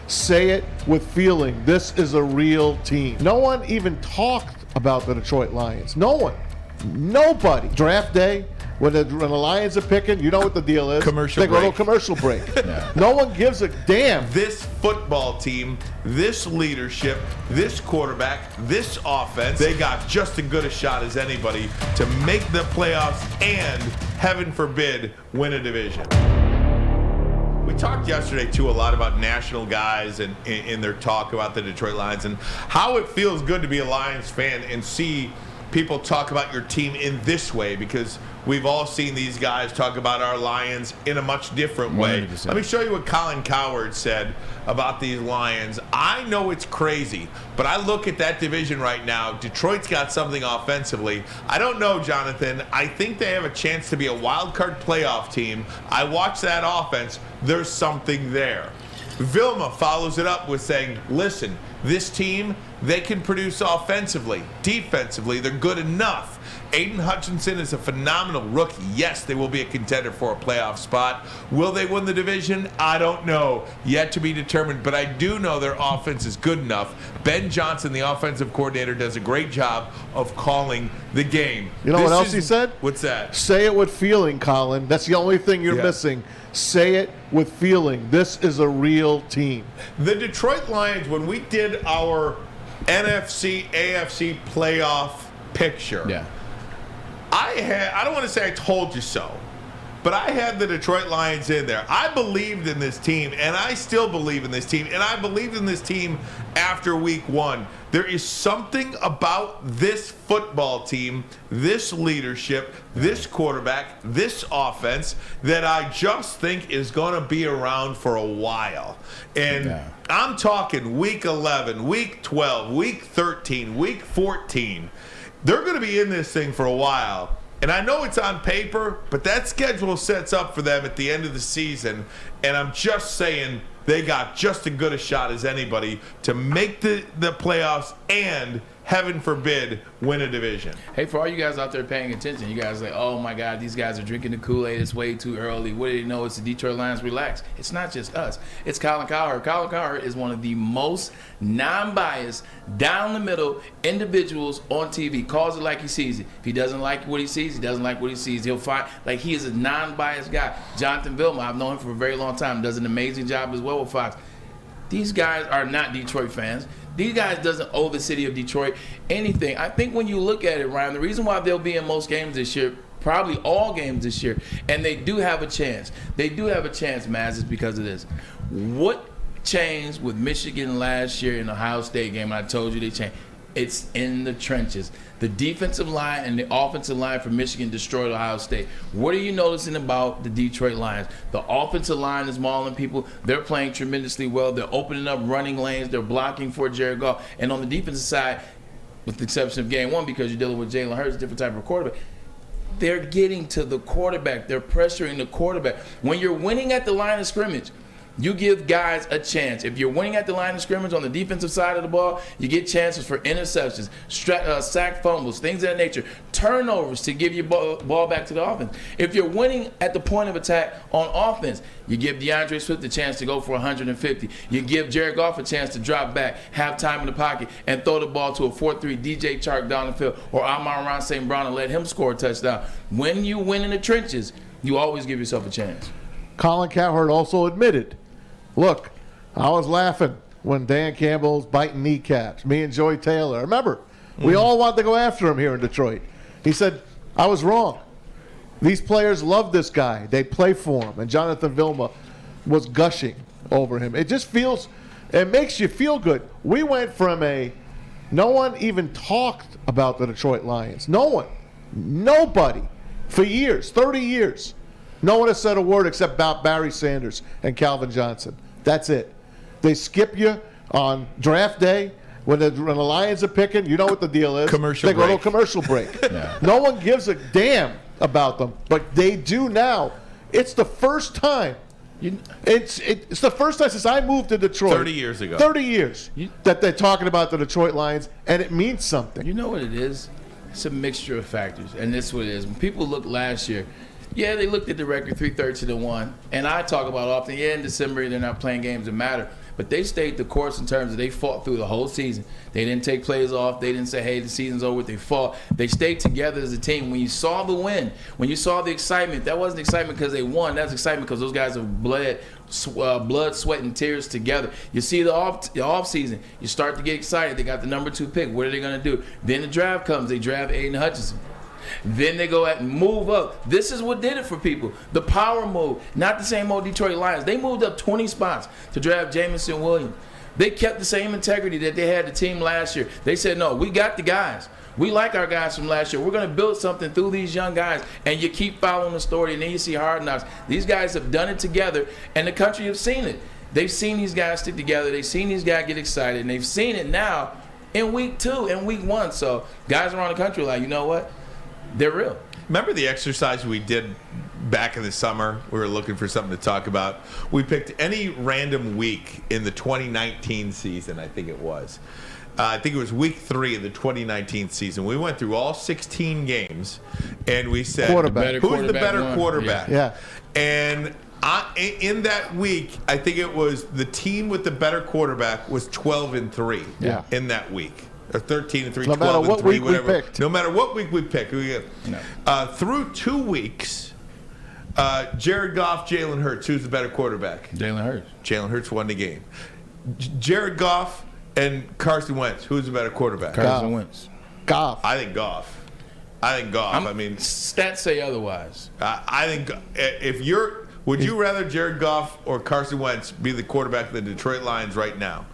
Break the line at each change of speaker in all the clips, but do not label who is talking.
Say it with feeling. This is a real team. No one even talked about the Detroit Lions. No one. Nobody. Draft day, when the Lions are picking, you know what the deal is.
Commercial break.
They go to a commercial break. Yeah. No one gives a damn.
This football team, this leadership, this quarterback, this offense, they got just as good a shot as anybody to make the playoffs and, heaven forbid, win a division. We talked yesterday, too, a lot about national guys and in their talk about the Detroit Lions and how it feels good to be a Lions fan and see people talk about your team in this way, because we've all seen these guys talk about our Lions in a much different way.
100%.
Let me show you what Colin Cowherd said about these Lions. I know it's crazy, but I look at that division right now. Detroit's got something offensively. I don't know, Jonathan. I think they have a chance to be a wild card playoff team. I watch that offense. There's something there. Vilma follows it up with saying, listen, this team, they can produce offensively, defensively, they're good enough. Aiden Hutchinson is a phenomenal rookie. Yes, they will be a contender for a playoff spot. Will they win the division? I don't know. Yet to be determined, but I do know their offense is good enough. Ben Johnson, the offensive coordinator, does a great job of calling the game.
You know what else he said?
What's that?
Say it with feeling, Colin. That's the only thing you're missing. Say it with feeling. This is a real team.
The Detroit Lions, when we did our NFC, AFC playoff picture, I don't want to say I told you so, but I had the Detroit Lions in there. I believed in this team, and I still believe in this team, and I believed in this team after week one. There is something about this football team, this leadership, this quarterback, this offense that I just think is going to be around for a while. And I'm talking week 11, week 12, week 13, week 14. They're going to be in this thing for a while. And I know it's on paper, but that schedule sets up for them at the end of the season. And I'm just saying they got just as good a shot as anybody to make the playoffs and, heaven forbid, win a division.
Hey, for all you guys out there paying attention, you guys are like, oh my God, these guys are drinking the Kool-Aid. It's way too early. What do you know? It's the Detroit Lions. Relax. It's not just us. It's Colin Cowherd. Colin Cowherd is one of the most non-biased, down the middle individuals on TV. Calls it like he sees it. If he doesn't like what he sees, he doesn't like what he sees. He'll find, like, he is a non-biased guy. Jonathan Vilma, I've known him for a very long time, does an amazing job as well with Fox. These guys are not Detroit fans. These guys doesn't owe the city of Detroit anything. I think when you look at it, Ryan, the reason why they'll be in most games this year, probably all games this year, and they do have a chance. They do have a chance, Maz, is because of this. What changed with Michigan last year in the Ohio State game? And I told you they changed. It's in the trenches. The defensive line and the offensive line for Michigan destroyed Ohio State. What are you noticing about the Detroit Lions? The offensive line is mauling people. They're playing tremendously well. They're opening up running lanes. They're blocking for Jared Goff. And on the defensive side, with the exception of game one, because you're dealing with Jalen Hurts, a different type of quarterback, they're getting to the quarterback. They're pressuring the quarterback. When you're winning at the line of scrimmage, you give guys a chance. If you're winning at the line of scrimmage on the defensive side of the ball, you get chances for interceptions, sack fumbles, things of that nature, turnovers to give your ball back to the offense. If you're winning at the point of attack on offense, you give DeAndre Swift a chance to go for 150. You give Jared Goff a chance to drop back, have time in the pocket, and throw the ball to a 4-3 DJ Chark down the field, or Amon-Ra St. Brown and let him score a touchdown. When you win in the trenches, you always give yourself a chance.
Colin Cowherd also admitted, look, I was laughing when Dan Campbell's biting kneecaps, me and Joey Taylor. Remember, we all wanted to go after him here in Detroit. He said, I was wrong. These players love this guy. They play for him. And Jonathan Vilma was gushing over him. It just feels, it makes you feel good. We went from no one even talked about the Detroit Lions. No one. Nobody. For years, 30 years. No one has said a word except about Barry Sanders and Calvin Johnson. That's it. They skip you on draft day when the Lions are picking. You know what the deal is.
Commercial
break. They go to a commercial break. No one gives a damn about them, but they do now. It's the first time. It's the first time since I moved to Detroit.
30 years ago.
30 years that they're talking about the Detroit Lions, and it means something.
You know what it is? It's a mixture of factors, and this is what it is. When people look last year, they looked at the record 3-13-1, and I talk about often, in December they're not playing games that matter. but they stayed the course in terms of they fought through the whole season. They didn't take plays off. They didn't say, hey, the season's over. They fought. They stayed together as a team. When you saw the win, when you saw the excitement, that wasn't excitement because they won. That's excitement because those guys have blood, sweat, and tears together. You see the off season, you start to get excited. They got the number 2 pick. What are they going to do? Then the draft comes. They draft Aiden Hutchinson. Then they go out and move up. This is what did it for people. The power move, not the same old Detroit Lions. They moved up 20 spots to draft Jamison Williams. They kept the same integrity that they had the team last year. They said, no, we got the guys. We like our guys from last year. We're going to build something through these young guys. And you keep following the story, and then you see Hard Knocks. These guys have done it together, and the country have seen it. They've seen these guys stick together. They've seen these guys get excited, and they've seen it now in week 2 and week 1. So guys around the country are like, you know what? They're real.
Remember the exercise we did back in the summer? We were looking for something to talk about. We picked any random week in the 2019 season, I think it was. I think it was week 3 of the 2019 season. We went through all 16 games, and we said, who's the better quarterback?
Yeah.
And in that week, I think it was the team with the better quarterback was 12-3 in that week. Or 13-3,
no matter what
12-3,
week
whatever.
we picked.
No matter what week we picked. Through 2 weeks, Jared Goff, Jalen Hurts, who's the better quarterback?
Jalen Hurts.
Jalen Hurts won the game. Jared Goff and Carson Wentz, who's the better quarterback?
Carson Wentz.
Goff.
I think Goff. I mean,
stats say otherwise.
I think if you're, would you rather Jared Goff or Carson Wentz be the quarterback of the Detroit Lions right now?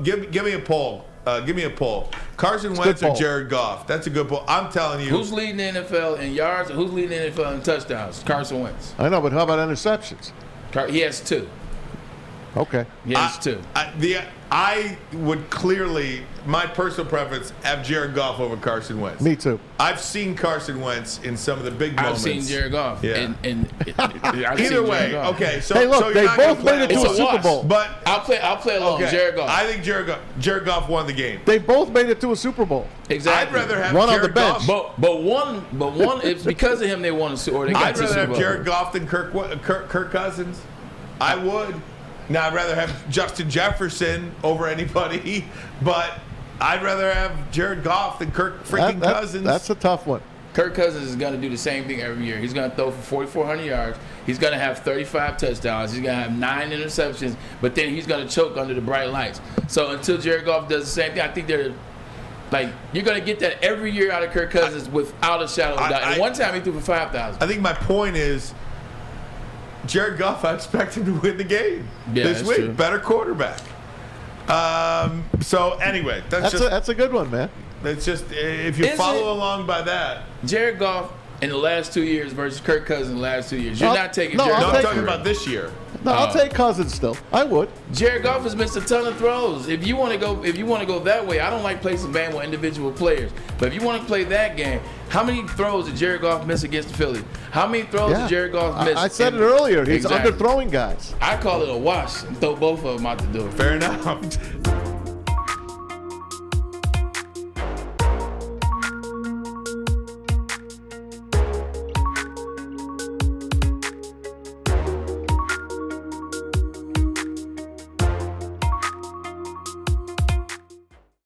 Give me a poll. Give me a poll. Carson Wentz or Jared Goff? That's a good poll. I'm telling you.
Who's leading the NFL in yards and who's leading the NFL in touchdowns? Carson Wentz.
I know, but how about interceptions?
He has 2.
Okay.
He has 2.
I would clearly, my personal preference, have Jared Goff over Carson Wentz.
Me too.
I've seen Carson Wentz in some of the big moments.
I've seen Jared Goff.
Yeah.
Either
way, okay. So,
hey, look,
so
they both made it to a Super Bowl.
But
I'll play along.
Okay.
Jared Goff.
I think Jared Goff won the game.
They both made it to a Super Bowl.
Exactly.
I'd rather have
one
Jared
on the bench.
Goff.
But one, it's because of him they won a Super Bowl.
I'd rather have Jared Goff than Kirk Cousins. I would. Now, I'd rather have Justin Jefferson over anybody, but I'd rather have Jared Goff than Kirk Cousins.
That's a tough one.
Kirk Cousins is going to do the same thing every year. He's going to throw for 4,400 yards. He's going to have 35 touchdowns. He's going to have 9 interceptions, but then he's going to choke under the bright lights. So until Jared Goff does the same thing, I think they're like, you're going to get that every year out of Kirk Cousins without a shadow of a doubt. And one time he threw for 5,000.
I think my point is, Jared Goff, I expect him to win the game this week.
True.
Better quarterback. So anyway,
That's a good one, man.
It's just if you follow along by that.
Jared Goff in the last 2 years versus Kirk Cousins in the last 2 years. You're not taking Jared
No,
Goff.
I'm talking about this year.
No, I'll take Cousins still. I would.
Jared Goff has missed a ton of throws. If you want to go that way, I don't like placing ban with individual players. But if you want to play that game, how many throws did Jared Goff miss against the Phillies? How many throws did Jared Goff miss?
I said it earlier. He's underthrowing guys.
I call it a wash and throw both of them out the door.
Fair enough.